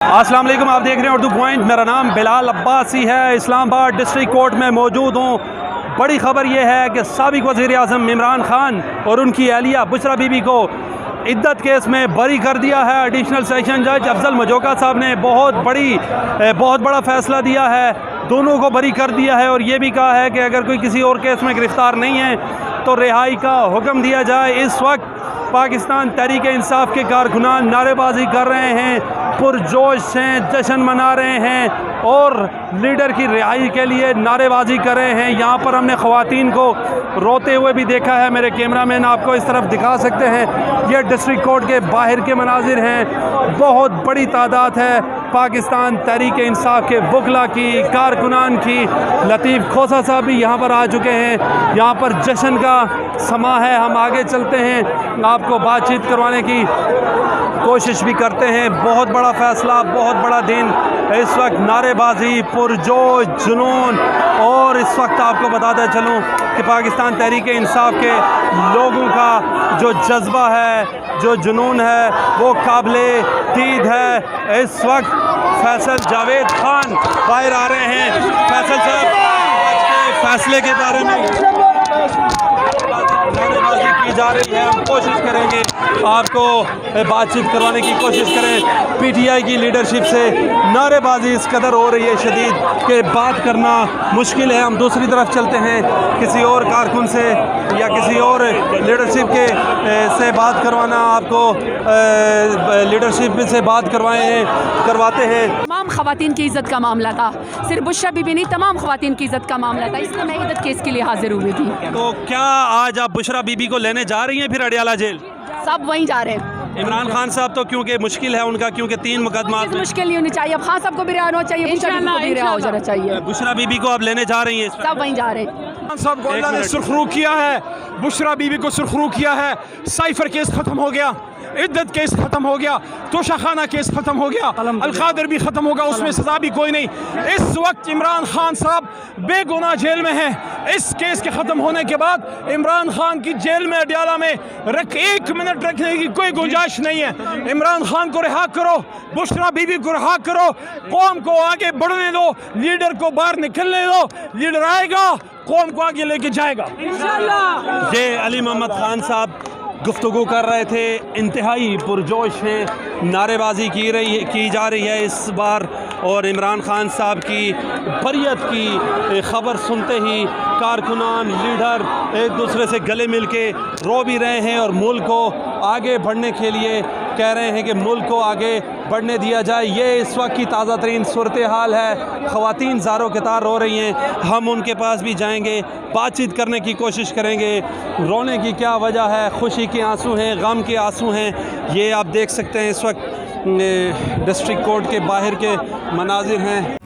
अस्सलाम वालेकुम, आप देख रहे हैं उर्दू पॉइंट। मेरा नाम बिलाल अब्बासी है। इस्लामाबाद डिस्ट्रिक्ट कोर्ट में मौजूद हूँ। बड़ी खबर यह है कि साबिक वज़ीर आज़म इमरान खान और उनकी अहलिया बुशरा बीबी को इद्दत केस में बरी कर दिया है। एडिशनल सेशन जज अफजल मजोका साहब ने बहुत बड़ा फ़ैसला दिया है, दोनों को बरी कर दिया है और ये भी कहा है कि अगर कोई किसी और केस में गिरफ़्तार नहीं है तो रिहाई का हुक्म दिया जाए। इस वक्त पाकिस्तान तहरीक इंसाफ के कारकुनान नारेबाजी कर रहे हैं, पुरजोश हैं, जश्न मना रहे हैं और लीडर की रिहाई के लिए नारेबाजी कर रहे हैं। यहाँ पर हमने ख़वातीन को रोते हुए भी देखा है। मेरे कैमरामैन आपको इस तरफ दिखा सकते हैं। ये डिस्ट्रिक्ट कोर्ट के बाहर के मनाजिर हैं। बहुत बड़ी तादाद है पाकिस्तान तहरीक इंसाफ के वकला की, कारकुनान की। लतीफ़ खोसा साहब भी यहाँ पर आ चुके हैं। यहाँ पर जश्न का समा है। हम आगे चलते हैं, आपको बातचीत करवाने की कोशिश भी करते हैं। बहुत बड़ा फ़ैसला, बहुत बड़ा दिन। इस वक्त नारेबाजी, पुरजोश, जुनून और इस वक्त आपको बताता चलूँ कि पाकिस्तान तहरीक इंसाफ के लोगों का जो जज्बा है, जो जुनून है, वो काबिले दीद है। इस वक्त फैसल जावेद खान बाहर आ रहे हैं। फैसल साहब, आज के फैसले के बारे में नारेबाजी की जा रही है। हम कोशिश करेंगे आपको बातचीत करवाने की कोशिश करें। पीटीआई की लीडरशिप से नारेबाजी इस कदर हो रही है शदीद कि बात करना मुश्किल है। हम दूसरी तरफ चलते हैं, किसी और कारकुन से या किसी और लीडरशिप के से बात करवाना, आपको लीडरशिप से बात करवाते हैं। तमाम ख़वातीन की इज़्ज़त का मामला था, सिर्फ बुशरा बीबी नहीं, तमाम ख़वातीन की इज़्ज़त का मामला था, इसलिए मैं इद्दत केस के लिए हाजिर हुई थी। तो क्या आज आप बुशरा बीबी को लेने जा रही हैं फिर अडियाला जेल? सब वहीं जा रहे हैं। इमरान खान साहब तो क्योंकि मुश्किल है उनका, क्योंकि 3 मुकदमा मुश्किल नहीं होनी चाहिए। अब खान साहब को भी रिहा होना चाहिए, बुशरा बीबी को भी रिहा हो जाना चाहिए। बुशरा बीबी को आप लेने जा रही हैं? सब वहीं जा रहे हैं। खान साहब को अल्लाह ने सुरखरू किया है, बुशरा बीबी को सुरखरू किया है। साइफर केस खत्म हो गया, इद्दत केस खत्म हो गया, तोशाखाना केस खत्म हो गया, अलकादर भी खत्म होगा, उसमें सजा भी कोई नहीं। इस वक्त इमरान खान साहब बेगुनाह जेल में हैं। इस केस के खत्म होने के बाद इमरान खान की जेल में अडियाला में 1 मिनट रखने की कोई गुंजाइश नहीं है। इमरान खान को रिहा करो, बुशरा बीबी को रिहा करो, कौम को आगे बढ़ने दो, लीडर को बाहर निकलने दो। लीडर आएगा, कौम को आगे लेके जाएगा इंशाअल्लाह। ये अली मोहम्मद खान साहब गुफ्तगू कर रहे थे। इंतहाई पुरजोश है, नारेबाजी की जा रही है इस बार। और इमरान खान साहब की बरियत की ख़बर सुनते ही कारकुनान, लीडर एक दूसरे से गले मिल के रो भी रहे हैं और मुल्क को आगे बढ़ने के लिए कह रहे हैं कि मुल्क को आगे बढ़ने दिया जाए। ये इस वक्त की ताज़ा तरीन सूरत हाल है। ख़वातीन ज़ारो कतार रो रही हैं। हम उनके पास भी जाएंगे, बातचीत करने की कोशिश करेंगे। रोने की क्या वजह है? खुशी के आंसू हैं, गम के आंसू हैं। ये आप देख सकते हैं इस वक्त डिस्ट्रिक्ट कोर्ट के बाहर के मनाजिर हैं।